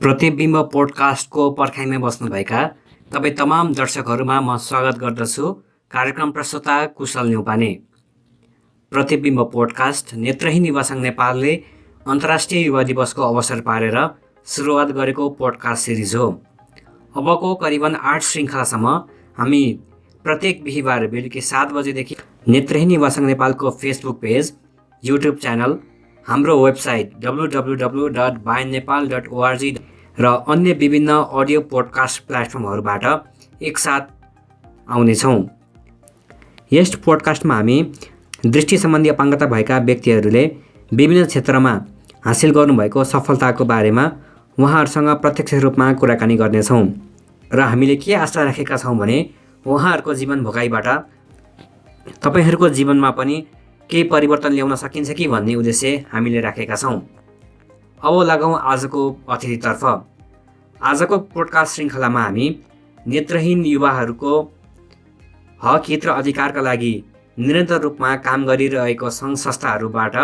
प्रतिबिम्ब पोडकास्टको पर्खाइमा बस्नुभएका तपाईँ तमाम दर्शकहरूमा म स्वागत गर्दछु। कार्यक्रम प्रस्तुता कुशल न्यौपाने। प्रतिबिम्ब पोडकास्ट नेत्रहीन युवा सङ्घ नेपालले अन्तर्राष्ट्रिय युवा दिवसको अवसर पारेर सुरुवात गरेको पोडकास्ट सिरिज हो। अबको करिबन 8 श्रृङ्खलासम्म हामी प्रत्येक बिहिबार बेलुकी 7 बजेदेखि नेत्रहीन युवा सङ्घ नेपालको फेसबुक पेज, युट्युब च्यानल, हाम्रो वेबसाइट www.bynepal.org र अन्य विभिन्न अडियो पोडकास्ट प्लेटफर्महरूबाट एकसाथ आउनेछौँ। यस पोडकास्टमा हामी दृष्टि सम्बन्धी अपाङ्गता भएका व्यक्तिहरूले विभिन्न क्षेत्रमा हासिल गर्नुभएको सफलताको बारेमा उहाँहरूसँग प्रत्यक्ष रूपमा कुराकानी गर्नेछौँ र हामीले के आशा राखेका छौँ भने उहाँहरूको जीवन भोगाइबाट तपाईँहरूको जीवनमा पनि केही परिवर्तन ल्याउन सकिन्छ कि भन्ने उद्देश्य हामीले राखेका छौँ। अब लागौँ आजको अतिथितर्फ। आजको पोडकास्ट श्रृङ्खलामा हामी नेत्रहीन युवाहरूको हक हित र अधिकारका लागि निरन्तर रूपमा काम गरिरहेको सङ्घ संस्थाहरूबाट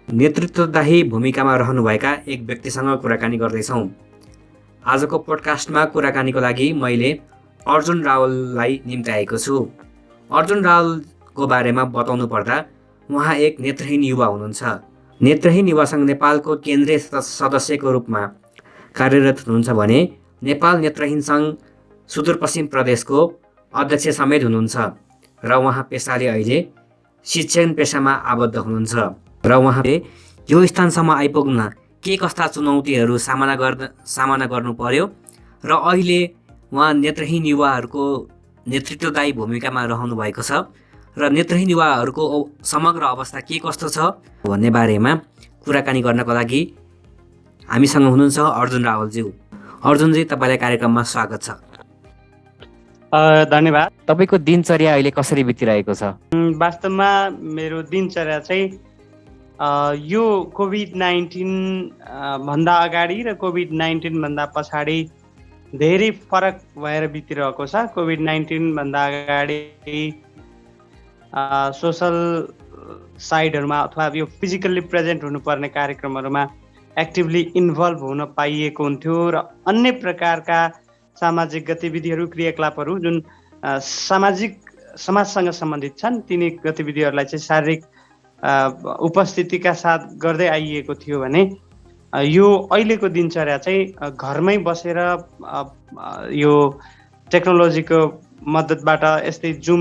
नेतृत्वदायी भूमिकामा रहनुभएका एक व्यक्तिसँग कुराकानी गर्दैछौँ। आजको पोडकास्टमा कुराकानीको लागि मैले अर्जुन रावललाई निम्त्याएको छु। अर्जुन रावलको बारेमा बताउनु पर्दा उहाँ एक नेत्रहीन युवा हुनुहुन्छ। नेत्रहीन युवा सङ्घ नेपालको केन्द्रीय सदस्यको रूपमा कार्यरत हुनुहुन्छ भने नेपाल नेत्रहीन सङ्घ सुदूरपश्चिम प्रदेशको अध्यक्ष समेत हुनुहुन्छ र उहाँ पेसाले अहिले शिक्षण पेसामा आबद्ध हुनुहुन्छ र उहाँले यो स्थानसम्म आइपुग्न के कस्ता चुनौतीहरू सामना गर्नु पर्यो र अहिले उहाँ नेत्रहीन युवाहरूको नेतृत्वदायी भूमिकामा रहनु भएको छ र नेत्रहीन युवाहरूको समग्र अवस्था के कस्तो छ भन्ने बारेमा कुराकानी गर्नको लागि हामीसँग हुनुहुन्छ अर्जुन रावलज्यू। अर्जुनजी, तपाईँलाई कार्यक्रममा स्वागत छ। धन्यवाद। तपाईँको दिनचर्या अहिले कसरी बितिरहेको छ? वास्तवमा मेरो दिनचर्या चाहिँ यो कोभिड-19 भन्दा अगाडि र कोभिड-19 भन्दा पछाडि धेरै फरक भएर बितिरहेको छ। कोभिड-19 भन्दा अगाडि सोसल साइडहरूमा अथवा यो फिजिकल्ली प्रेजेन्ट हुनुपर्ने कार्यक्रमहरूमा एक्टिभली इन्भल्भ हुन पाइएको हुन्थ्यो र अन्य प्रकारका सामाजिक गतिविधिहरू, क्रियाकलापहरू जुन समाजसँग सम्बन्धित छन् तिनी गतिविधिहरूलाई चाहिँ शारीरिक उपस्थितिका साथ गर्दै आइएको थियो भने यो अहिलेको दिनचर्या चाहिँ घरमै बसेर यो टेक्नोलोजीको मद्दतबाट यस्तै जुम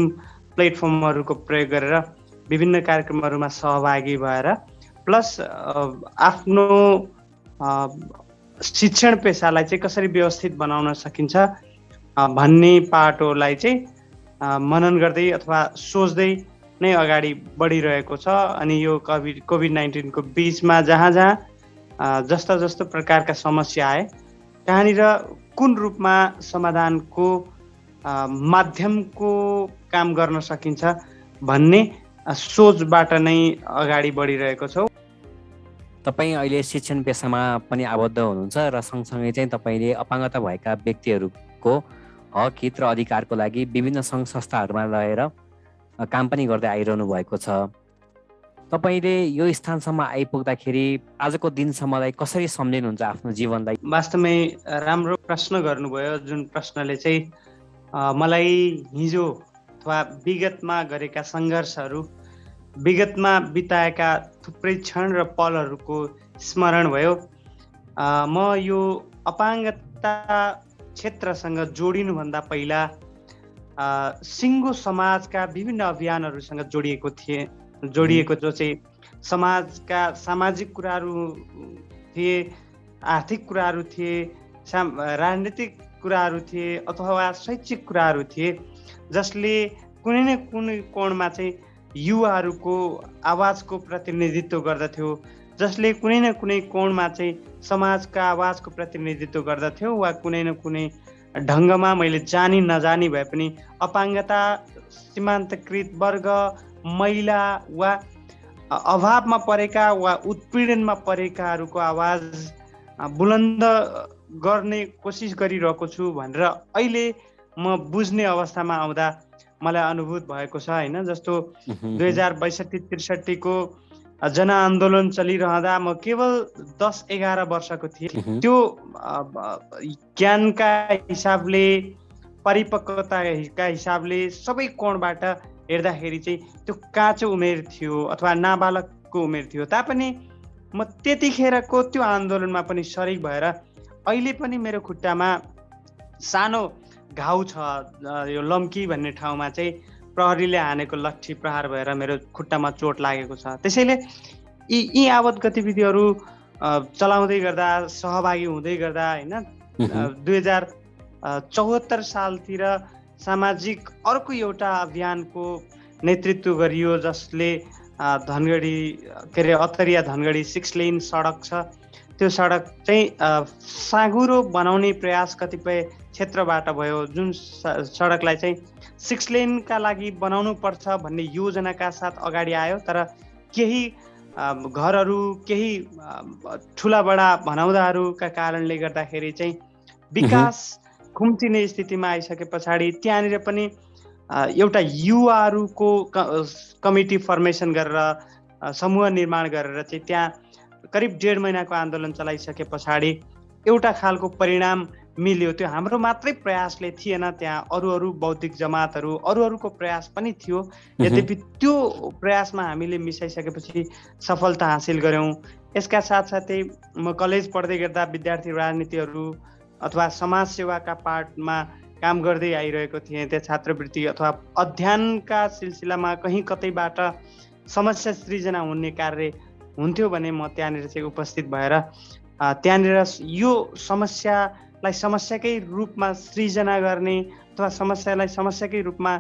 प्लेटफर्महरूको प्रयोग गरेर विभिन्न कार्यक्रमहरूमा सहभागी भएर प्लस आफ्नो शिक्षण पेसालाई चाहिँ कसरी व्यवस्थित बनाउन सकिन्छ भन्ने पाटोलाई चाहिँ मनन गर्दै अथवा सोच्दै नै अगाडि बढिरहेको छ। अनि यो कोभिड-19 को बिचमा जहाँ जस्तो प्रकारका समस्या आए कहाँनिर कुन रूपमा समाधानको माध्यमको काम गर्न सकिन्छ भन्ने सोचबाट नै अगाडि बढिरहेको छौँ। तपाईँ अहिले शिक्षण पेसामा पनि आबद्ध हुनुहुन्छ र सँगसँगै चाहिँ तपाईँले अपाङ्गता भएका व्यक्तिहरूको हक हित र अधिकारको लागि विभिन्न सङ्घ संस्थाहरूमा रहेर काम पनि गर्दै आइरहनु भएको छ। तपाईँले यो स्थानसम्म आइपुग्दाखेरि आजको दिनसम्मलाई कसरी सम्झिनुहुन्छ आफ्नो जीवनलाई? वास्तवमै राम्रो प्रश्न गर्नुभयो, जुन प्रश्नले चाहिँ मलाई हिजो अथवा विगतमा गरेका सङ्घर्षहरू, विगतमा बिताएका थुप्रै क्षण र पलहरूको स्मरण भयो। म यो अपाङ्गता क्षेत्रसँग जोडिनुभन्दा पहिला सिङ्गो समाजका विभिन्न अभियानहरूसँग जोडिएको जो चाहिँ समाजका सामाजिक कुराहरू थिए, आर्थिक कुराहरू थिए, राजनीतिक कुराहरू थिए अथवा शैक्षिक कुराहरू थिए, जसले कुनै न कुनै कोणमा चाहिँ युवाहरूको आवाजको प्रतिनिधित्व गर्दथ्यो, जसले कुनै न कुनै कोणमा चाहिँ समाजका आवाजको प्रतिनिधित्व गर्दथ्यो वा कुनै न कुनै ढङ्गमा मैले जानी नजानी भए पनि अपाङ्गता, सीमान्तकृत वर्ग, महिला वा अभावमा परेका वा उत्पीडनमा परेकाहरूको आवाज बुलन्द गर्ने कोसिस गरिरहेको छु भनेर अहिले म बुझ्ने अवस्थामा आउँदा मलाई अनुभूत भएको छ। होइन, जस्तो 2062-63 को जनआन्दोलन चलिरहँदा म केवल 10-11 वर्षको थिएँ। त्यो ज्ञानका हिसाबले, परिपक्वताका हिसाबले सबै कोणबाट हेर्दाखेरि चाहिँ त्यो काँचो उमेर थियो अथवा नाबालकको उमेर थियो। तापनि म त्यतिखेरको त्यो आन्दोलनमा पनि सरिक भएर अहिले पनि मेरो खुट्टामा सानो घाउ छ। यो लम्की भन्ने ठाउँमा चाहिँ प्रहरीले हानेको लट्ठी प्रहार भएर मेरो खुट्टामा चोट लागेको छ। त्यसैले यी यावत गतिविधिहरू चलाउँदै गर्दा, सहभागी हुँदै गर्दा होइन 2074 सालतिर सामाजिक अर्को एउटा अभियानको नेतृत्व गरियो, जसले धनगढी के अरे अत्तरिया धनगढी 6 लेन सडक छ, त्यो सडक चाहिँ साँघुरो बनाउने प्रयास कतिपय क्षेत्रबाट भयो। जुन सडकलाई चाहिँ 6 लेनका लागि बनाउनु पर्छ भन्ने योजनाका साथ अगाडि आयो, तर केही घरहरू, केही ठुला बडा भनाउँदाहरूका कारणले गर्दाखेरि चाहिँ विकास खुम्चिने स्थितिमा आइसके पछाडि त्यहाँनिर पनि एउटा युवाहरूको कमिटी फर्मेसन गरेर, समूह निर्माण गरेर चाहिँ त्यहाँ करिब 1.5 महिनाको आन्दोलन चलाइसके पछाडि एउटा खालको परिणाम मिल्यो। त्यो हाम्रो मात्रै प्रयासले थिएन, त्यहाँ अरू बौद्धिक जमातहरू, अरूको प्रयास पनि थियो। यद्यपि त्यो प्रयासमा हामीले मिसाइसकेपछि सफलता हासिल गऱ्यौँ। यसका साथसाथै म कलेज पढ्दै गर्दा विद्यार्थी राजनीतिहरू अथवा समाज सेवाका पार्टमा काम गर्दै आइरहेको थिएँ। त्यो छात्रवृत्ति अथवा अध्ययनका सिलसिलामा कहीँ कतैबाट समस्या सृजना हुने कार्य हुन्थ्यो भने म त्यहाँनिर चाहिँ उपस्थित भएर त्यहाँनिर यो समस्यालाई समस्याकै रूपमा सृजना गर्ने अथवा समस्यालाई समस्याकै रूपमा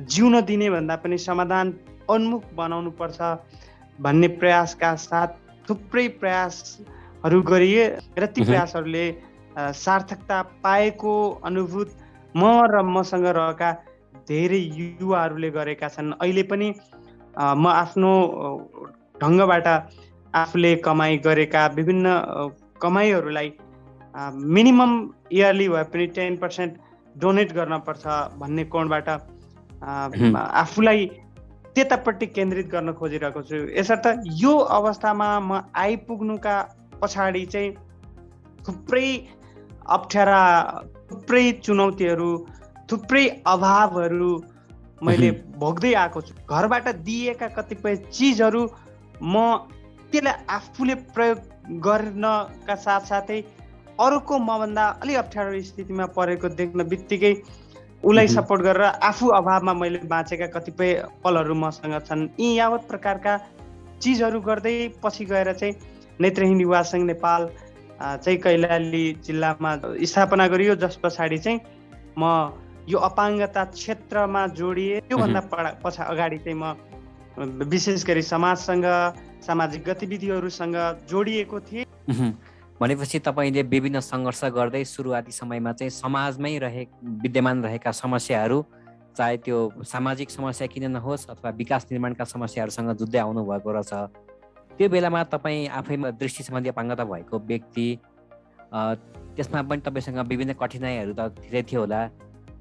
जिउन दिने भन्दा पनि समाधान उन्मुख बनाउनु पर्छ भन्ने प्रयासका साथ थुप्रै प्रयासहरू गरिए र ती प्रयासहरूले सार्थकता पाएको अनुभूत म र मसँग रहेका धेरै युवाहरूले गरेका छन्। अहिले पनि म आफ्नो ढङ्गबाट आफूले कमाइ गरेका विभिन्न कमाइहरूलाई मिनिमम इयरली भए पनि 10% डोनेट गर्न पर्छ भन्ने कोणबाट आफूलाई त्यतापट्टि केन्द्रित गर्न खोजिरहेको छु। यसर्थ यो अवस्थामा म आइपुग्नुका पछाडि चाहिँ थुप्रै अप्ठ्यारा, थुप्रै चुनौतीहरू, थुप्रै अभावहरू मैले भोग्दै आएको छु। घरबाट दिएका कतिपय चिजहरू म त्यसलाई आफूले प्रयोग गर्नका साथसाथै अरूको मभन्दा अलि अप्ठ्यारो स्थितिमा परेको देख्न बित्तिकै उसलाई सपोर्ट गरेर आफू अभावमा मैले बाँचेका कतिपय पलहरू मसँग छन्। यी यावत प्रकारका चिजहरू गर्दै पछि गएर चाहिँ नेत्रहीन युवा सङ्घ नेपाल चाहिँ कैलाली जिल्लामा स्थापना गरियो, जस पछाडि चाहिँ म यो अपाङ्गता क्षेत्रमा जोडिए। त्योभन्दा अगाडि चाहिँ म विशेष गरी समाजसँग, सामाजिक गतिविधिहरूसँग जोडिएको थिएँ। भनेपछि तपाईँले विभिन्न सङ्घर्ष गर्दै सुरुवाती समयमा चाहिँ समाजमै विद्यमान रहेका समस्याहरू, चाहे त्यो सामाजिक समस्या किन नहोस् अथवा विकास निर्माणका समस्याहरूसँग जुझ्दै आउनु भएको रहेछ। त्यो बेलामा तपाईँ आफैमा दृष्टि सम्बन्धी अपाङ्गता भएको व्यक्ति, त्यसमा पनि तपाईँसँग विभिन्न कठिनाइहरू त धेरै थियो होला।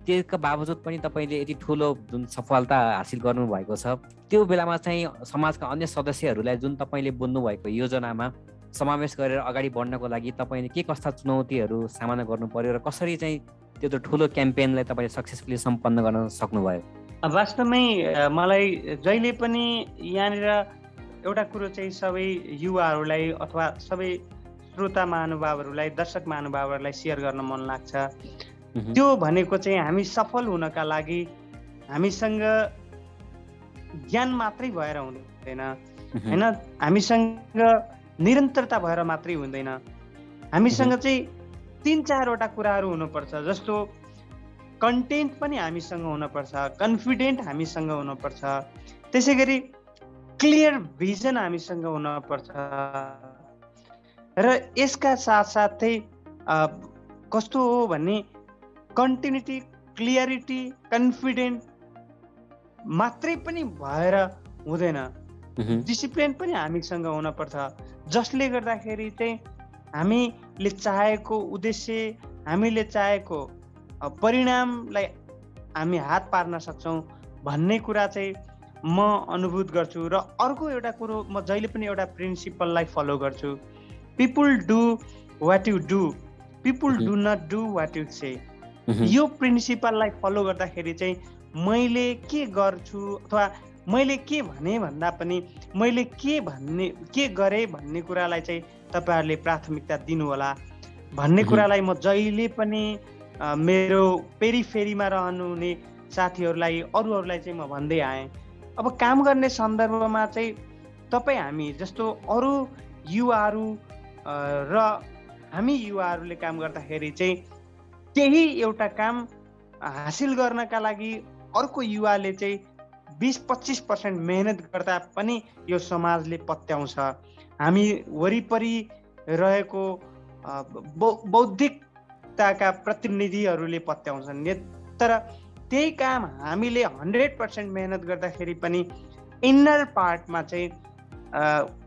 त्यसका बावजुद पनि तपाईँले यति ठुलो जुन सफलता हासिल गर्नुभएको छ, त्यो बेलामा चाहिँ समाजका अन्य सदस्यहरूलाई जुन तपाईँले बुन्नुभएको योजनामा समावेश गरेर अगाडि बढ्नको लागि तपाईँले के कस्ता चुनौतीहरू सामना गर्नु पर्यो र कसरी चाहिँ त्यो ठुलो क्याम्पेनलाई तपाईँले सक्सेसफुली सम्पन्न गर्न सक्नुभयो? वास्तवमै मलाई जहिले पनि यहाँनिर एउटा कुरो चाहिँ सबै युवाहरूलाई अथवा सबै श्रोता महानुभावहरूलाई, दर्शक महानुभावहरूलाई सेयर गर्न मन लाग्छ। त्यो भनेको चाहिँ हामी सफल हुनका लागि हामीसँग ज्ञान मात्रै भएर हुँदैन होइन, हामीसँग निरन्तरता भएर मात्रै हुँदैन। हामीसँग चाहिँ 3-4 वटा कुराहरू हुनुपर्छ, जस्तो कन्टेन्ट पनि हामीसँग हुनुपर्छ, कन्फिडेन्ट हामीसँग हुनुपर्छ, त्यसै गरी क्लियर भिजन हामीसँग हुनुपर्छ र यसका साथसाथै कस्तो हो भने कन्टिन्युटी, क्लियरिटी, कन्फिडेन्ट मात्रै पनि भएर हुँदैन, डिसिप्लिन पनि हामीसँग हुनपर्छ, जसले गर्दाखेरि चाहिँ हामीले चाहेको उद्देश्य, हामीले चाहेको परिणामलाई हामी हात पार्न सक्छौँ भन्ने कुरा चाहिँ म अनुभूत गर्छु। र अर्को एउटा कुरो म जहिले पनि एउटा प्रिन्सिपललाई फलो गर्छु, people do what you do, people do not do what you say. यो प्रिन्सिपललाई फलो गर्दाखेरि चाहिँ मैले के गर्छु अथवा मैले के भने भन्दा पनि मैले के गरेँ भन्ने कुरालाई चाहिँ तपाईँहरूले प्राथमिकता दिनुहोला भन्ने कुरालाई म जहिले पनि मेरो पेरिफेरीमा रहनुहुने साथीहरूलाई अरूहरूलाई चाहिँ म भन्दै आएँ। अब काम गर्ने सन्दर्भमा चाहिँ तपाईँ हामी जस्तो अरू युवाहरू र हामी युवाहरूले काम गर्दाखेरि चाहिँ केही एउटा काम हासिल गर्नका लागि अर्को युवाले चाहिँ 20-25% मेहनत गर्दा पनि यो समाजले पत्याउँछ। हामी वरिपरि रहेको बौद्धिकताका प्रतिनिधिहरूले पत्याउँछन्। तर त्यही काम हामीले 100% मेहनत गर्दाखेरि पनि इन्नर पार्टमा चाहिँ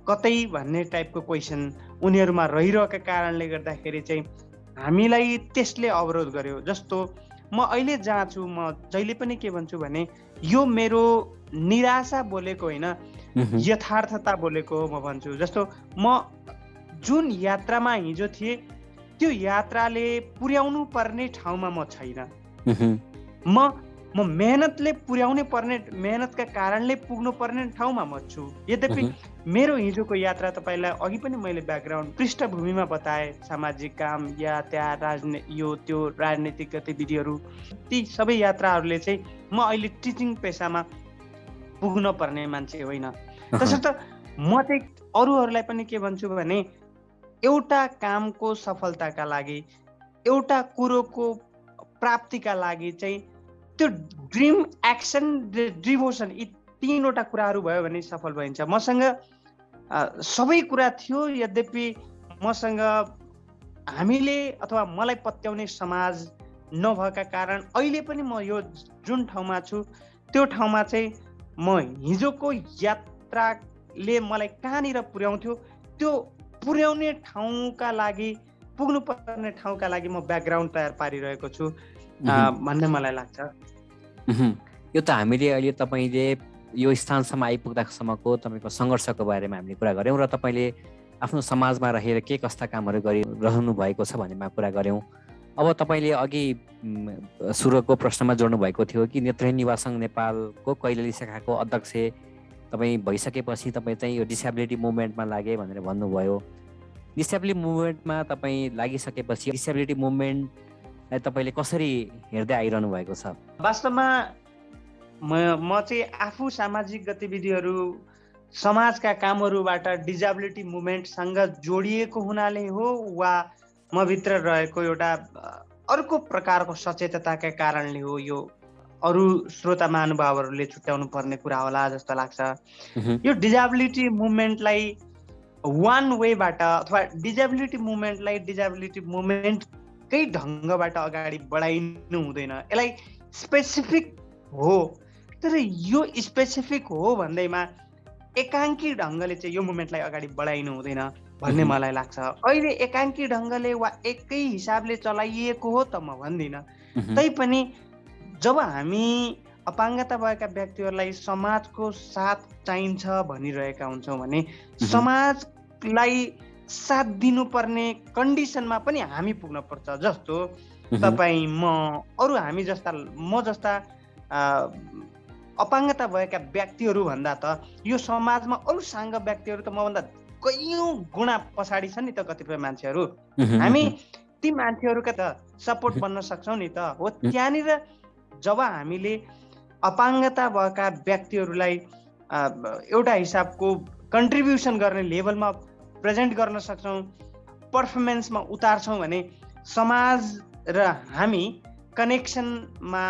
कतै भन्ने टाइपको क्वेसन उनीहरूमा रहिरहेका कारणले गर्दाखेरि चाहिँ हामीलाई त्यसले अवरोध गर्यो। जस्तो म अहिले जहाँ छु, म जहिले पनि के भन्छु भने यो मेरो निराशा बोलेको होइन, यथार्थता बोलेको म भन्छु। जस्तो म जुन यात्रामा हिजो थिएँ त्यो यात्राले पुर्याउनु पर्ने ठाउँमा म छैन। म मेहनतले पुर्याउनु पर्ने, मेहनतका कारणले पुग्नु पर्ने ठाउँमा म छु। यद्यपि मेरो हिजोको यात्रा तपाईँलाई अघि पनि मैले ब्याकग्राउन्ड पृष्ठभूमिमा बताएँ, सामाजिक काम या त्यहाँ यो त्यो राजनीतिक गतिविधिहरू, ती सबै यात्राहरूले चाहिँ म अहिले टिचिङ पेसामा पुग्न पर्ने मान्छे होइन। त्यसर्थ म चाहिँ अरूहरूलाई पनि के भन्छु भने एउटा कामको सफलताका लागि, एउटा कुरोको प्राप्तिका लागि चाहिँ त्यो ड्रिम, एक्सन, डिभोसन, यी तीनवटा कुराहरू भयो भने सफल भइन्छ। मसँग सबै कुरा थियो, यद्यपि मसँग हामीले अथवा मलाई पत्याउने समाज नभएका कारण अहिले पनि म यो जुन ठाउँमा छु त्यो ठाउँमा चाहिँ म हिजोको यात्राले मलाई कहाँनिर पुर्याउँथ्यो त्यो पुर्याउने ठाउँका लागि, पुग्नुपर्ने ठाउँका लागि म ब्याकग्राउन्ड तयार पारिरहेको छु भन्ने मलाई लाग्छ। यो त हामीले अहिले तपाईँले यो स्थानसम्म आइपुग्दासम्मको तपाईँको सङ्घर्षको बारेमा हामीले कुरा गऱ्यौँ र तपाईँले आफ्नो समाजमा रहेर के कस्ता कामहरू गरिरहनु भएको छ भन्नेमा कुरा गऱ्यौँ। अब तपाईँले अघि सुरुको प्रश्नमा जोड्नु भएको थियो कि नेत्रहीन युवा सङ्घ नेपालको कैलाली शाखाको अध्यक्ष तपाईँ भइसकेपछि तपाईँ चाहिँ यो डिसेबिलिटी मुभमेन्टमा लागे भनेर भन्नुभयो। डिसेबिलिटी मुभमेन्टमा तपाईँ लागिसकेपछि डिसेबिलिटी मुभमेन्टलाई तपाईँले कसरी हेर्दै आइरहनु भएको छ? वास्तवमा म चाहिँ आफू सामाजिक गतिविधिहरू, समाजका कामहरूबाट डिसेबिलिटी मुभमेन्टसँग जोडिएको हुनाले हो वा म भित्र रहेको एउटा अर्को प्रकारको सचेतताका कारणले हो, यो अरू श्रोता महानुभावहरूले छुट्याउनु पर्ने कुरा होला जस्तो लाग्छ। यो डिसेबिलिटी मुभमेन्टलाई वान वेबाट अथवा डिसेबिलिटी मुभमेन्टकै ढङ्गबाट अगाडि बढाइनु हुँदैन। यसलाई स्पेसिफिक हो, तर यो स्पेसिफिक हो भन्दैमा एकाङ्की ढङ्गले चाहिँ यो मुभमेन्टलाई अगाडि बढाइनु हुँदैन भन्ने मलाई लाग्छ। अहिले एकाङ्की ढङ्गले वा एकै हिसाबले चलाइएको हो त म भन्दिनँ, तैपनि जब हामी अपाङ्गता भएका व्यक्तिहरूलाई समाजको साथ चाहिन्छ भनिरहेका हुन्छौँ भने समाजलाई साथ दिनुपर्ने कन्डिसनमा पनि हामी पुग्न पर्छ। जस्तो तपाईँ, म, अरू हामी जस्ता, म जस्ता अपाङ्गता भएका व्यक्तिहरू भन्दा त यो समाजमा अरू साङ्ग व्यक्तिहरू त मभन्दा कैयौँ गुणा पछाडि छन् नि त कतिपय मान्छेहरू। हामी ती मान्छेहरूका त सपोर्ट बन्न सक्छौँ नि त। हो, त्यहाँनिर जब हामीले अपाङ्गता भएका व्यक्तिहरूलाई एउटा हिसाबको कन्ट्रिब्युसन गर्ने लेभलमा प्रेजेन्ट गर्न सक्छौँ, पर्फर्मेन्समा उतार्छौँ भने समाज र हामी कनेक्सनमा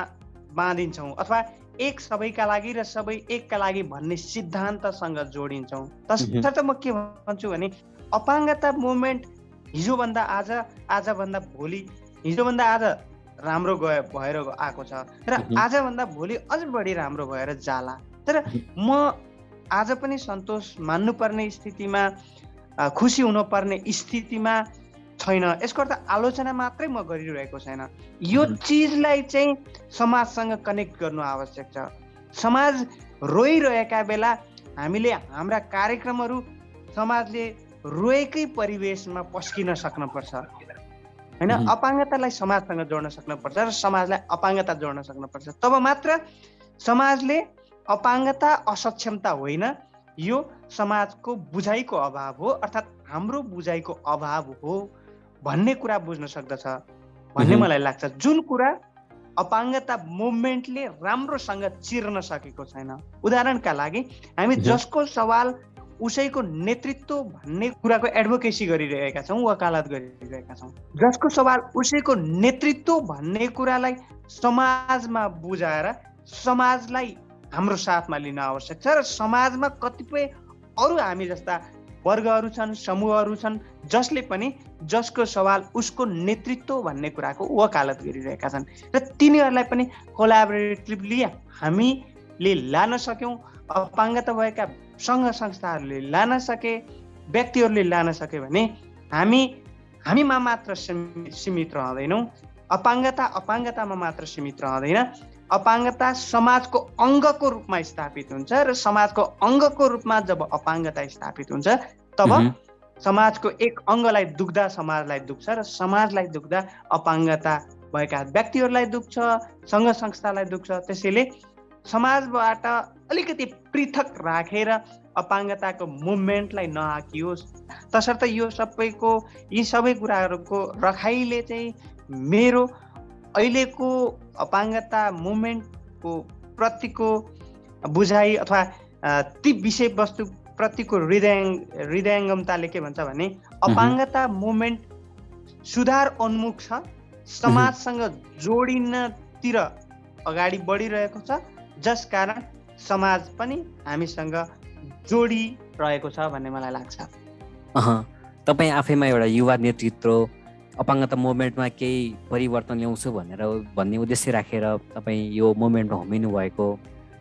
बाँधिन्छौँ अथवा एक सबैका लागि र सबै एकका लागि भन्ने सिद्धान्तसँग जोडिन्छौँ। तसर्थ म के भन्छु भने अपाङ्गता मुभमेन्ट हिजोभन्दा आज, आजभन्दा भोलि, हिजोभन्दा आज राम्रो भएर आएको छ र आजभन्दा भोलि अझ बढी राम्रो भएर जाला। तर म आज पनि सन्तोष मान्नुपर्ने स्थितिमा, खुसी हुनुपर्ने स्थितिमा छैन। यसको अर्थ आलोचना मात्रै म गरिरहेको छैन। यो चिजलाई चाहिँ समाजसँग कनेक्ट गर्नु आवश्यक छ। समाज रोइरहेका बेला हामीले हाम्रा कार्यक्रमहरू समाजले रोएकै परिवेशमा पस्किन सक्नुपर्छ होइन। अपाङ्गतालाई समाजसँग जोड्न सक्नुपर्छ र समाजलाई अपाङ्गता जोड्न सक्नुपर्छ। तब मात्र समाजले अपाङ्गता असक्षमता होइन, यो समाजको बुझाइको अभाव हो, अर्थात् हाम्रो बुझाइको अभाव हो भन्ने कुरा बुझ्न सक्दछ भन्ने मलाई लाग्छ। जुन कुरा अपाङ्गता मुभमेन्टले राम्रोसँग चिर्न सकेको छैन। उदाहरणका लागि हामी जसको सवाल उसैको नेतृत्व भन्ने कुराको एडभोकेसी गरिरहेका छौँ, वकालत गरिरहेका छौँ। जसको सवाल उसैको नेतृत्व भन्ने कुरालाई समाजमा बुझाएर समाजलाई हाम्रो साथमा लिन आवश्यक छ र समाजमा कतिपय अरू हामी जस्ता वर्गहरू छन्, समूहहरू छन् जसले पनि जसको सवाल उसको नेतृत्व भन्ने कुराको वकालत गरिरहेका छन् र तिनीहरूलाई पनि कोलाबोरेटिभली हामीले लान सक्यौँ। अपाङ्गता भएका सङ्घ संस्थाहरूले लान सके, व्यक्तिहरूले लान सके भने हामीमा मात्र सीमित रहँदैनौँ। अपाङ्गतामा मात्र सीमित रहँदैन। अपाङ्गता समाजको अङ्गको रूपमा स्थापित हुन्छ र समाजको अङ्गको रूपमा जब अपाङ्गता स्थापित हुन्छ तब समाजको एक अङ्गलाई दुख्दा समाजलाई दुख्छ र समाजलाई दुख्दा अपाङ्गता भएका व्यक्तिहरूलाई दुख्छ, सङ्घ संस्थालाई दुख्छ। त्यसैले समाजबाट अलिकति पृथक राखेर अपाङ्गताको मुभमेन्टलाई नहाकियोस्। तसर्थ यी सबै कुराहरूको रखाइले चाहिँ मेरो अहिलेको अपाङ्गता मुभमेन्टको प्रतिको बुझाइ अथवा ती विषयवस्तु प्रतिको हृदयङ्गमताले के भन्छ भने अपाङ्गता मुभमेन्ट सुधार उन्मुख छ, समाजसँग जोडिनतिर अगाडि बढिरहेको छ, जसकारण समाज पनि हामीसँग जोडिरहेको छ भन्ने मलाई लाग्छ। तपाईँ आफैमा एउटा युवा नेतृत्व, अपाङ्गता मुभमेन्टमा केही परिवर्तन ल्याउँछु भन्ने उद्देश्य राखेर तपाईँ यो मुभमेन्टमा होमिनु भएको,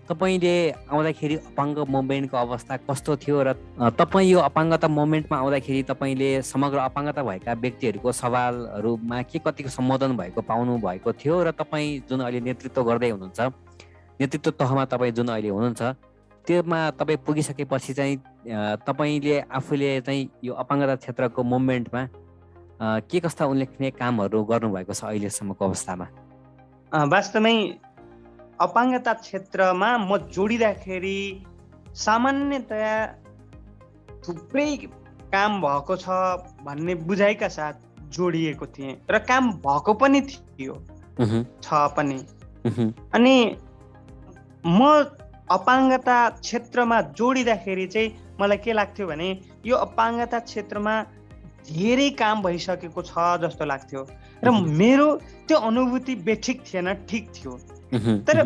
तपाईँले आउँदाखेरि अपाङ्ग मुभमेन्टको अवस्था कस्तो थियो र तपाईँ यो अपाङ्गता मुभमेन्टमा आउँदाखेरि तपाईँले समग्र अपाङ्गता भएका व्यक्तिहरूको सवालहरूमा के कतिको सम्बोधन भएको पाउनु भएको थियो र तपाईँ जुन अहिले नेतृत्व गर्दै हुनुहुन्छ, नेतृत्व तहमा तपाईँ जुन अहिले हुनुहुन्छ, त्योमा तपाईँ पुगिसकेपछि चाहिँ तपाईँले आफूले चाहिँ यो अपाङ्गता क्षेत्रको मुभमेन्टमा के कस्ता उल्लेखनीय कामहरू गर्नुभएको छ अहिलेसम्मको अवस्थामा? वास्तवमै अपाङ्गता क्षेत्रमा म जोडिँदाखेरि सामान्यतया थुप्रै काम भएको छ भन्ने बुझाइका साथ जोडिएको थिएँ र काम भएको पनि थियो, छ पनि। अनि म अपाङ्गता क्षेत्रमा जोडिँदाखेरि चाहिँ मलाई के लाग्थ्यो भने यो अपाङ्गता क्षेत्रमा धेरै काम भइसकेको छ जस्तो लाग्थ्यो र मेरो त्यो अनुभूति बेठिक थिएन, ठिक थियो। तर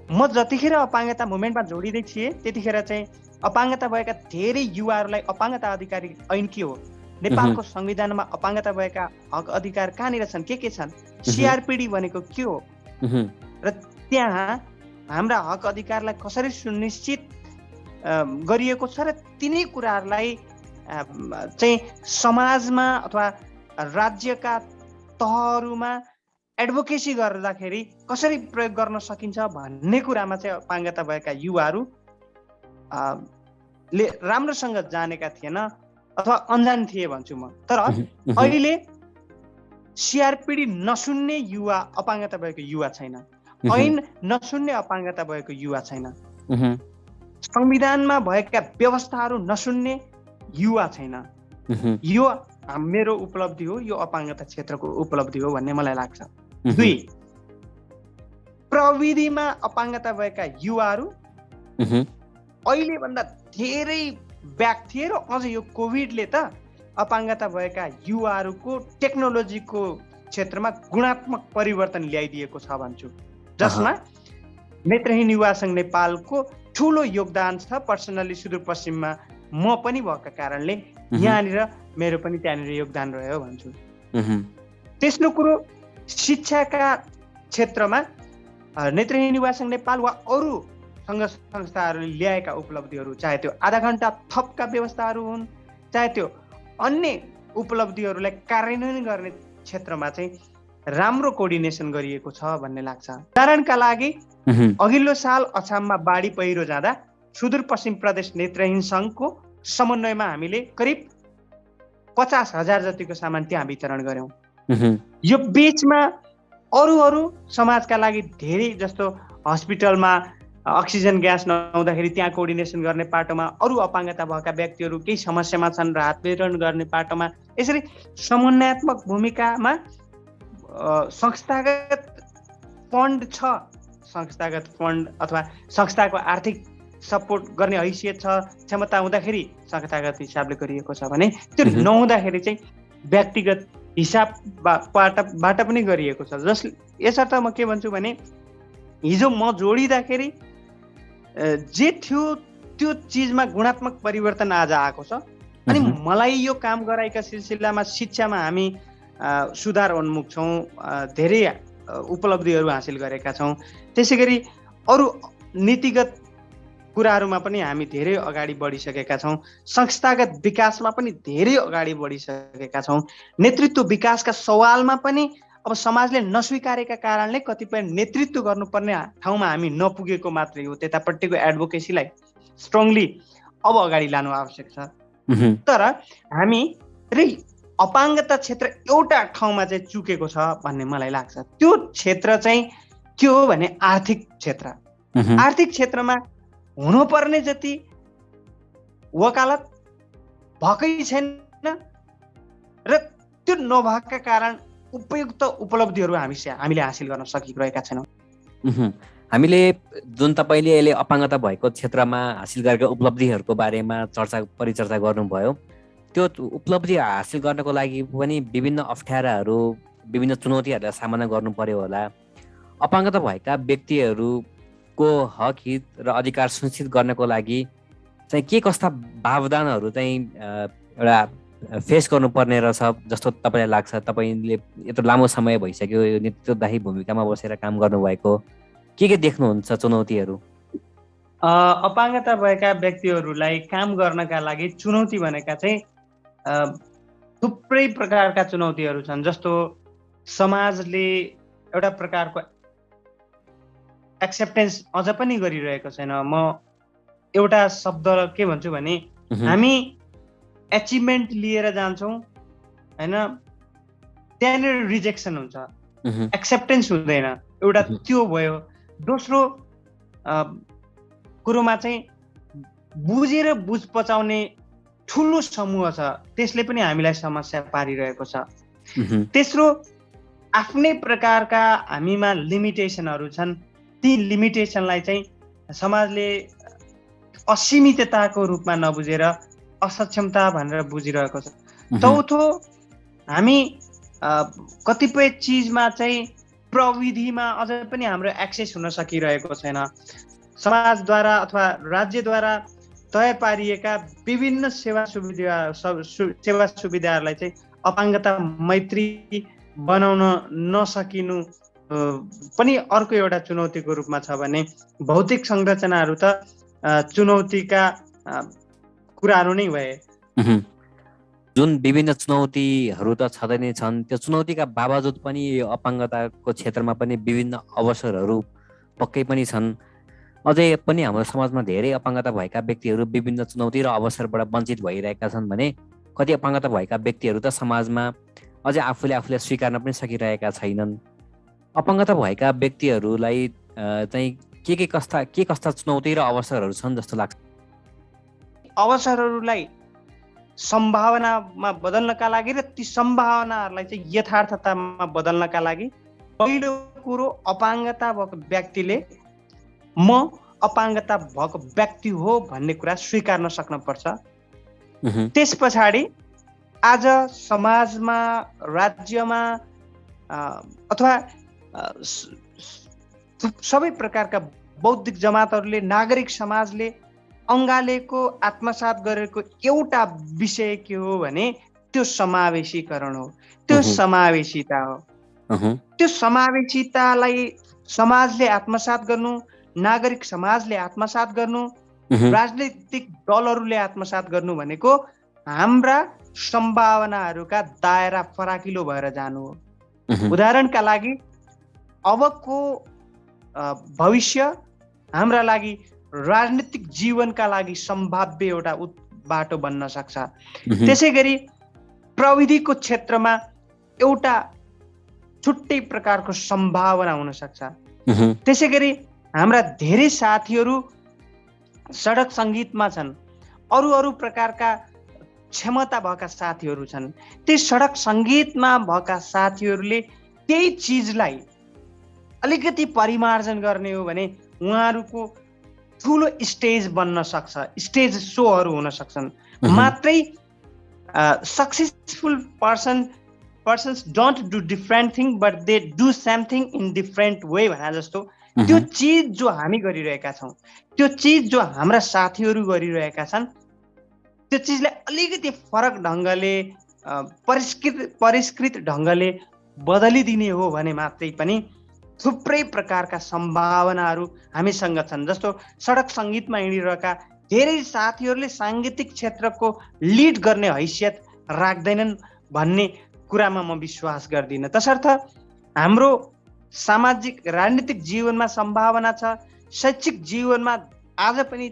म जतिखेर अपाङ्गता मुभमेन्टमा जोडिँदै थिएँ त्यतिखेर चाहिँ अपाङ्गता भएका धेरै युवाहरूलाई अपाङ्गता अधिकार ऐन के हो, नेपालको संविधानमा अपाङ्गता भएका हक अधिकार कहाँनिर छन्, के छन्, सिआरपिडी भनेको के हो र त्यहाँ हाम्रा हक अधिकारलाई कसरी सुनिश्चित गरिएको छ र तिनै कुराहरूलाई चाहिँ समाजमा अथवा राज्यका तहहरूमा एडभोकेसी गर्दाखेरि कसरी प्रयोग गर्न सकिन्छ भन्ने कुरामा चाहिँ अपाङ्गता भएका युवाहरू ले राम्रोसँग जानेका थिएन अथवा अनजान थिए भन्छु म। तर अहिले सिआरपिडी नसुन्ने युवा अपाङ्गता भएको युवा छैन, ऐन नसुन्ने अपाङ्गता भएको युवा छैन, संविधानमा भएका व्यवस्थाहरू नसुन्ने युवा छैन। यो मेरो उपलब्धि हो, यो अपाङ्गता क्षेत्रको उपलब्धि हो भन्ने मलाई लाग्छ। 2, प्रविधिमा अपाङ्गता भएका युवाहरू अहिले भन्दा धेरै ब्याक थिए र अझ यो कोभिडले त अपाङ्गता भएका युवाहरूको टेक्नोलोजीको क्षेत्रमा गुणात्मक परिवर्तन ल्याइदिएको छ भन्छु, जसमा नेत्रहीन युवा सङ्घ नेपालको ठुलो योगदान छ। पर्सनली सुदूरपश्चिममा म पनि भएका कारणले यहाँनिर मेरो पनि त्यहाँनिर योगदान रह्यो भन्छु। तेस्रो कुरो, शिक्षाका क्षेत्रमा नेत्रहीन युवा सङ्घ नेपाल वा अरू सङ्घ संस्थाहरूले ल्याएका उपलब्धिहरू, चाहे त्यो आधा घन्टा थपका व्यवस्थाहरू हुन्, चाहे त्यो अन्य उपलब्धिहरूलाई कार्यान्वयन गर्ने क्षेत्रमा चाहिँ राम्रो कोअर्डिनेसन गरिएको छ भन्ने लाग्छ। उदाहरणका लागि अघिल्लो साल अछाममा बाढी पहिरो जाँदा सुदूरपश्चिम प्रदेश नेत्रहीन सङ्घको समन्वयमा हामीले करिब 50,000 जतिको सामान त्यहाँ वितरण गर्यौं। यो बीचमा अरू समाजका लागि धेरै जस्तो हस्पिटलमा अक्सिजन ग्यास नहुँदाखेरि त्यहाँ कोअर्डिनेसन गर्ने पाटोमा, अरू अपाङ्गता भएका व्यक्तिहरू केही समस्यामा छन् राहत वितरण गर्ने पाटोमा, यसरी समन्वयात्मक भूमिकामा संस्थागत फन्ड छ, संस्थागत फन्ड अथवा संस्थाको आर्थिक सपोर्ट गर्ने हैसियत छ, क्षमता हुँदाखेरि संस्थागत हिसाबले गरिएको छ भने त्यो नहुँदाखेरि चाहिँ व्यक्तिगत हिसाबबाट पनि गरिएको छ। जसले यसर्थ म के भन्छु भने हिजो म जोडिँदाखेरि जे थियो त्यो चिजमा गुणात्मक परिवर्तन आज आएको छ। अनि मलाई यो काम गराएका सिलसिलामा शिक्षामा हामी सुधार उन्मुख छौँ, धेरै उपलब्धिहरू हासिल गरेका छौँ। त्यसै गरी अरू नीतिगत कुराहरूमा पनि हामी धेरै अगाडि बढिसकेका छौँ। संस्थागत विकासमा पनि धेरै अगाडि बढिसकेका छौँ। नेतृत्व विकासका सवालमा पनि अब समाजले नस्वीकारेका कारणले कतिपय नेतृत्व गर्नुपर्ने ठाउँमा हामी नपुगेको मात्रै हो। त्यतापट्टिको एडभोकेसीलाई स्ट्रङली अब अगाडि लानु आवश्यक छ। तर हामी अपाङ्गता क्षेत्र एउटा ठाउँमा चाहिँ चुकेको छ भन्ने मलाई लाग्छ। त्यो क्षेत्र चाहिँ के हो भने आर्थिक क्षेत्र। आर्थिक क्षेत्रमा हुनुपर्ने जति वकालत भएकै छैन र त्यो नभएका कारण उपयुक्त उपलब्धिहरू हामीले हासिल गर्न सकिरहेका छैनौँ। हामीले जुन तपाईँले अहिले अपाङ्गता भएको क्षेत्रमा हासिल गरेका उपलब्धिहरूको बारेमा परिचर्चा गर्नुभयो, त्यो उपलब्धि हासिल गर्नको लागि पनि विभिन्न अप्ठ्याराहरू, विभिन्न चुनौतीहरूलाई सामना गर्नु पर्यो होला। अपाङ्गता भएका व्यक्तिहरूको हक हित र अधिकार सुनिश्चित गर्नको लागि चाहिँ के कस्ता प्रावधानहरू चाहिँ एउटा फेस गर्नुपर्ने रहेछ जस्तो तपाईँलाई लाग्छ? तपाईँले यत्रो लामो समय भइसक्यो यो नेतृत्वदायी भूमिकामा बसेर काम गर्नुभएको, के देख्नुहुन्छ चुनौतीहरू? अपाङ्गता भएका व्यक्तिहरूलाई काम गर्नका लागि चुनौती भनेका चाहिँ थुप्रै प्रकारका चुनौतीहरू छन्। जस्तो समाजले एउटा प्रकारको एक्सेप्टेन्स अझ पनि गरिरहेको छैन। म एउटा शब्द के भन्छु भने हामी एचिभमेन्ट लिएर जान्छौँ होइन, त्यहाँनिर रिजेक्सन हुन्छ, एक्सेप्टेन्स हुँदैन। एउटा त्यो भयो। दोस्रो कुरोमा चाहिँ बुझेर बुझ पचाउने ठुलो समूह छ, त्यसले पनि हामीलाई समस्या पारिरहेको छ। तेस्रो आफ्नै प्रकारका हामीमा लिमिटेसनहरू छन्, ती लिमिटेसनलाई चाहिँ समाजले असीमितताको रूपमा नबुझेर असक्षमता भनेर बुझिरहेको छ। चौथो हामी कतिपय चिजमा चाहिँ प्रविधिमा अझ पनि हाम्रो एक्सेस हुन सकिरहेको छैन। समाजद्वारा अथवा राज्यद्वारा तय पारिएका विभिन्न सेवा सुविधाहरूलाई चाहिँ अपाङ्गता मैत्री बनाउन नसकिनु पनि अर्को एउटा चुनौतीको रूपमा छ भने भौतिक संरचनाहरू त चुनौतीका कुराहरू नै भए। जुन विभिन्न चुनौतीहरू त छँदै नै छन्, त्यो चुनौतीका बावजुद पनि अपाङ्गताको क्षेत्रमा पनि विभिन्न अवसरहरू पक्कै पनि छन्। अझै पनि हाम्रो समाजमा धेरै अपाङ्गता भएका व्यक्तिहरू विभिन्न चुनौती र अवसरबाट वञ्चित भइरहेका छन् भने कति अपाङ्गता भएका व्यक्तिहरू त समाजमा अझै आफूले स्वीकार्न पनि सकिरहेका छैनन्। अपाङ्गता भएका व्यक्तिहरूलाई चाहिँ के कस्ता चुनौती र अवसरहरू छन् जस्तो लाग्छ? अवसरहरूलाई सम्भावनामा बदल्नका लागि र ती सम्भावनाहरूलाई चाहिँ यथार्थतामा बदल्नका लागि पहिलो कुरो अपाङ्गता भएको व्यक्तिले म अपाङ्गता भएको व्यक्ति हो भन्ने कुरा स्वीकार्न सक्नुपर्छ। त्यस पछाडि आज समाजमा, राज्यमा अथवा सबै प्रकारका बौद्धिक जमातहरूले, नागरिक समाजले अँगालेको आत्मसात गरेको एउटा विषय के हो भने त्यो समावेशीकरण हो, त्यो समावेशिता हो। त्यो समावेशितालाई समाजले आत्मसात गर्नु, नागरिक समाजले आत्मसात गर्नु, राजनीतिक दलहरूले आत्मसात गर्नु भनेको हाम्रा सम्भावनाहरूका दायरा फराकिलो भएर जानु हो। उदाहरणका लागि अबको भविष्य हाम्रा लागि राजनीतिक जीवनका लागि सम्भाव्य एउटा बाटो बन्न सक्छ। त्यसै गरी प्रविधिको क्षेत्रमा एउटा छुट्टै प्रकारको सम्भावना हुन सक्छ। त्यसै गरी हाम्रा धेरै साथीहरू सडक सङ्गीतमा छन्, अरू प्रकारका क्षमता भएका साथीहरू छन्। ती सडक सङ्गीतमा भएका साथीहरूले त्यही चिजलाई अलिकति परिमार्जन गर्ने हो भने उहाँहरूको ठुलो स्टेज बन्न सक्छ, स्टेज सोहरू हुन सक्छन्। मात्रै successful persons don't do different thing but they do something in different way भने जस्तो त्यो चिज जो हामी गरिरहेका छौँ, त्यो चिज जो हाम्रा साथीहरू गरिरहेका छन्, त्यो चिजलाई अलिकति फरक ढङ्गले परिष्कृत ढङ्गले बदलिदिने हो भने मात्रै पनि थुप्रै प्रकारका सम्भावनाहरू हामीसँग छन्। जस्तो सडक सङ्गीतमा हिँडिरहेका धेरै साथीहरूले साङ्गीतिक क्षेत्रको लिड गर्ने हैसियत राख्दैनन् भन्ने कुरामा म विश्वास गर्दिनँ। तसर्थ हाम्रो सामाजिक राजनीतिक जीवनमा सम्भावना छ। शैक्षिक जीवनमा आज पनि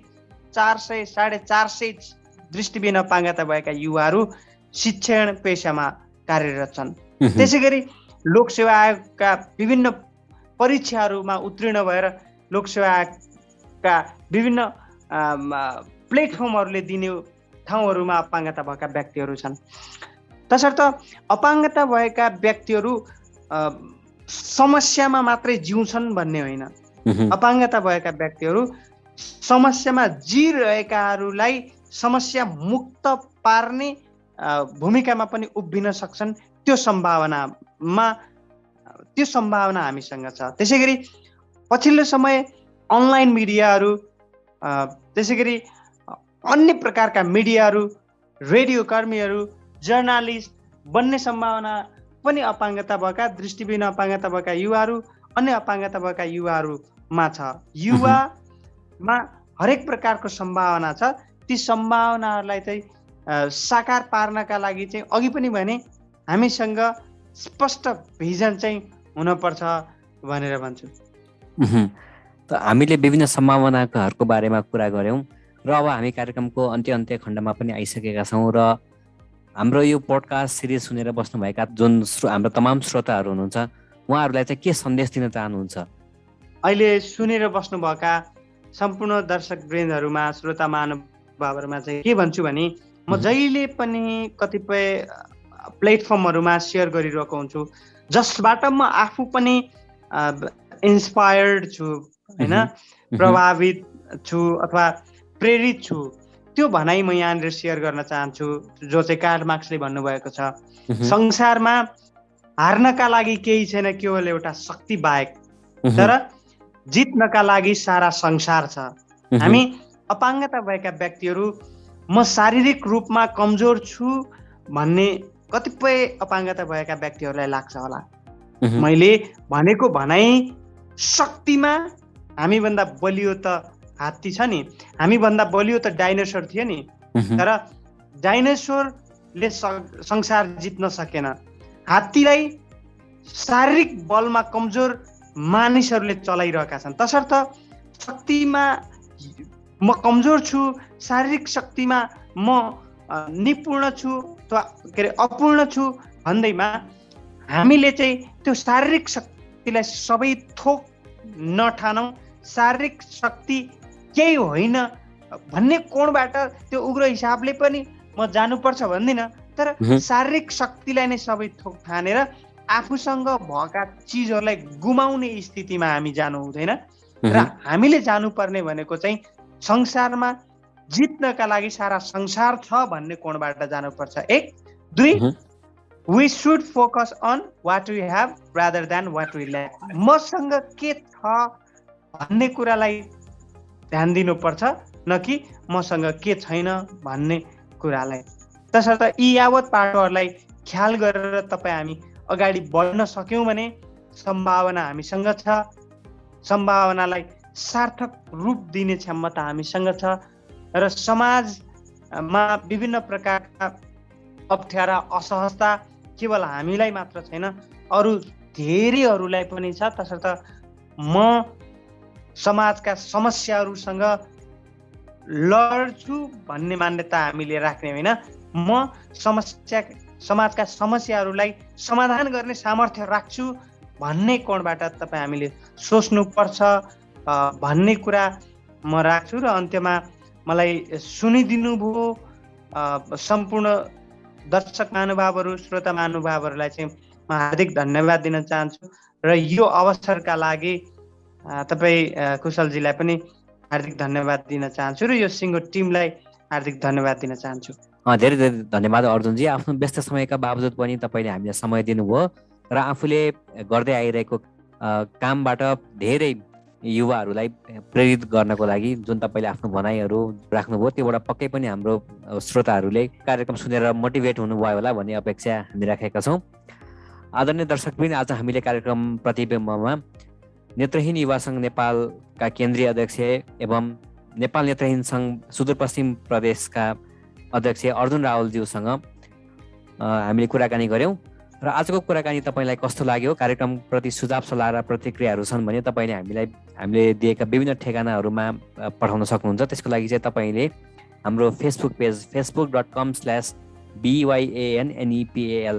400 450 दृष्टिविहीन अपाङ्गता भएका युवाहरू शिक्षण पेसामा कार्यरत छन्। त्यसै गरी लोकसेवा आयोगका विभिन्न परीक्षाहरूमा उत्तीर्ण भएर लोकसेवा आयोगका विभिन्न प्लेटफर्महरूले दिने ठाउँहरूमा अपाङ्गता भएका व्यक्तिहरू छन्। तसर्थ अपाङ्गता भएका व्यक्तिहरू समस्यामा मात्रै जिउँछन् भन्ने होइन। अपाङ्गता भएका व्यक्तिहरू समस्यामा जिरहेकाहरूलाई समस्या मुक्त पार्ने भूमिकामा पनि उभिन सक्छन्। त्यो सम्भावना हामीसँग छ। त्यसै गरी पछिल्लो समय अनलाइन मिडियाहरू, त्यसै गरी अन्य प्रकारका मिडियाहरू, रेडियो कर्मीहरू, जर्नालिस्ट बन्ने सम्भावना पनि अपाङ्गता भएका, दृष्टिविहीन अपाङ्गता भएका युवाहरू, अन्य अपाङ्गता भएका युवाहरूमा छ। युवामा हरेक प्रकारको सम्भावना छ। ती सम्भावनाहरूलाई चाहिँ साकार पार्नका लागि चाहिँ अघि पनि भने हामीसँग स्पष्ट भिजन चाहिँ हुनपर्छ भनेर भन्छु। त हामीले विभिन्न सम्भावनाहरूको बारेमा कुरा गऱ्यौँ र अब हामी कार्यक्रमको अन्त्य खण्डमा पनि आइसकेका छौँ र हाम्रो यो पोडकास्ट सिरिज सुनेर बस्नुभएका जुन हाम्रो तमाम श्रोताहरू हुनुहुन्छ उहाँहरूलाई चाहिँ के सन्देश दिन चाहनुहुन्छ? अहिले सुनेर बस्नुभएका सम्पूर्ण दर्शक वृन्दहरूमा, श्रोता महानुभावहरूमा चाहिँ के भन्छु भने म जहिले पनि कतिपय प्लेटफर्महरूमा सेयर गरिरहेको हुन्छु जसबाट म आफू पनि इन्स्पायर्ड छु, होइन, प्रभावित छु अथवा प्रेरित छु। त्यो भनाइ म यहाँनिर सेयर गर्न चाहन्छु, जो चाहिँ कार्ल मार्क्सले भन्नुभएको छ, संसारमा हार्नका लागि केही छैन केवल एउटा शक्ति बाहेक, तर जित्नका लागि सारा संसार छ। हामी अपाङ्गता भएका व्यक्तिहरू म शारीरिक रूपमा कमजोर छु भन्ने कतिपय अपाङ्गता भएका व्यक्तिहरूलाई लाग्छ होला। मैले भनेको भनाइ शक्तिमा हामीभन्दा बलियो त हात्ती छ नि, हामीभन्दा बलियो त डाइनोसर थियो नि, तर डाइनोसरले संसार जित्न सकेन। हात्तीलाई शारीरिक बलमा कमजोर मानिसहरूले चलाइरहेका छन्। तसर्थ शक्तिमा म कमजोर छु, शारीरिक शक्तिमा म निपुण छु अथवा अपूर्ण छु भन्दैमा हामीले चाहिँ त्यो शारीरिक शक्तिलाई सबै थोक नठानौँ। शारीरिक शक्ति केही होइन भन्ने कोणबाट त्यो उग्र हिसाबले पनि म जानुपर्छ भन्दिनँ, तर शारीरिक शक्तिलाई नै सबै थोक ठानेर आफूसँग भएका चिजहरूलाई गुमाउने स्थितिमा हामी जानु हुँदैन। र हामीले जानुपर्ने भनेको चाहिँ संसारमा जित्नका लागि सारा संसार छ भन्ने कोणबाट जानुपर्छ। 1, 2 we should focus on what we have rather than what we lack. मसँग के छ भन्ने कुरालाई ध्यान दिनुपर्छ, न कि मसँग के छैन भन्ने कुरालाई। तसर्थ यी यावत पाटोहरूलाई ख्याल गरेर तपाईँ हामी अगाडि बढ्न सक्यौँ भने सम्भावना हामीसँग छ। सम्भावनालाई सार्थक रूप दिने क्षमता हामीसँग छ र समाजमा विभिन्न प्रकारका अप्ठ्यारा, असहजता केवल हामीलाई मात्र छैन, अरू धेरैहरूलाई पनि छ। तसर्थ म समाजका समस्याहरूसँग लड्छु भन्ने मान्यता हामीले राख्ने होइन। म समाजका समस्याहरूलाई समाधान गर्ने सामर्थ्य राख्छु भन्ने कोणबाट तपाईँ हामीले सोच्नुपर्छ भन्ने कुरा म राख्छु। र अन्त्यमा मलाई सुनिदिनु भयो सम्पूर्ण दर्शक महानुभावहरू, श्रोता महानुभावहरूलाई चाहिँ म हार्दिक धन्यवाद दिन चाहन्छु। र यो अवसरका लागि तपाईँ कुशलजीलाई पनि हार्दिक धन्यवाद दिन चाहन्छु र यो सिङ्गो टिमलाई हार्दिक धन्यवाद दिन चाहन्छु। धेरै धेरै धन्यवाद अर्जुनजी। आफ्नो व्यस्त समयका बावजुद पनि तपाईँले हामीलाई समय दिनुभयो र आफूले गर्दै आइरहेको कामबाट धेरै युवाहरूलाई प्रेरित गर्नको लागि जुन तपाईँले आफ्नो भनाइहरू राख्नुभयो त्योबाट पक्कै पनि हाम्रो श्रोताहरूले कार्यक्रम सुनेर मोटिभेट हुनुभयो होला भन्ने अपेक्षा हामी राखेका छौँ। आदरणीय दर्शकवृन्द, आज हामीले कार्यक्रम प्रतिबिम्बमा नेत्रहीन युवा सङ्घ नेपालका केन्द्रीय अध्यक्ष एवं नेपाल नेत्रहीन सङ्घ सुदूरपश्चिम प्रदेशका अध्यक्ष अर्जुन रावलज्यूसँग हामीले कुराकानी गऱ्यौँ। र आजको कुराकानी तपाईँलाई कस्तो लाग्यो? कार्यक्रमप्रति सुझाव सल्लाह र प्रतिक्रियाहरू छन् भने तपाईँले हामीले दिएका विभिन्न ठेगानाहरूमा पठाउन सक्नुहुन्छ। त्यसको लागि चाहिँ तपाईँले हाम्रो फेसबुक पेज facebook.com/BYANNEPAL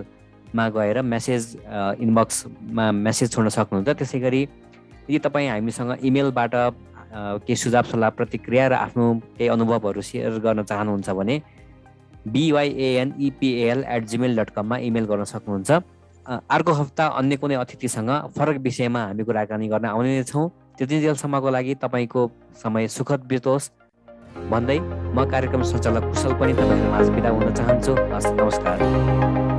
मा गएर मेसेज इनबक्समा मेसेज छोड्न सक्नुहुन्छ। त्यसै गरी यदि तपाईँ हामीसँग इमेलबाट केही सुझाव सल्लाह प्रतिक्रिया र आफ्नो केही अनुभवहरू सेयर गर्न चाहनुहुन्छ भने BYANEPAL@gmail.com मा इमेल गर्न सक्नुहुन्छ। अर्को हप्ता अन्य कुनै अतिथिसँग फरक विषयमा हामी कुराकानी गर्न आउने नै छौँ। त्यतिन्जेलसम्मको लागि तपाईँको समय सुखद बितोस् भन्दै म कार्यक्रम सञ्चालक कुशल पनि तपाईँको माझ बिदा हुन चाहन्छु। हस्, नमस्कार।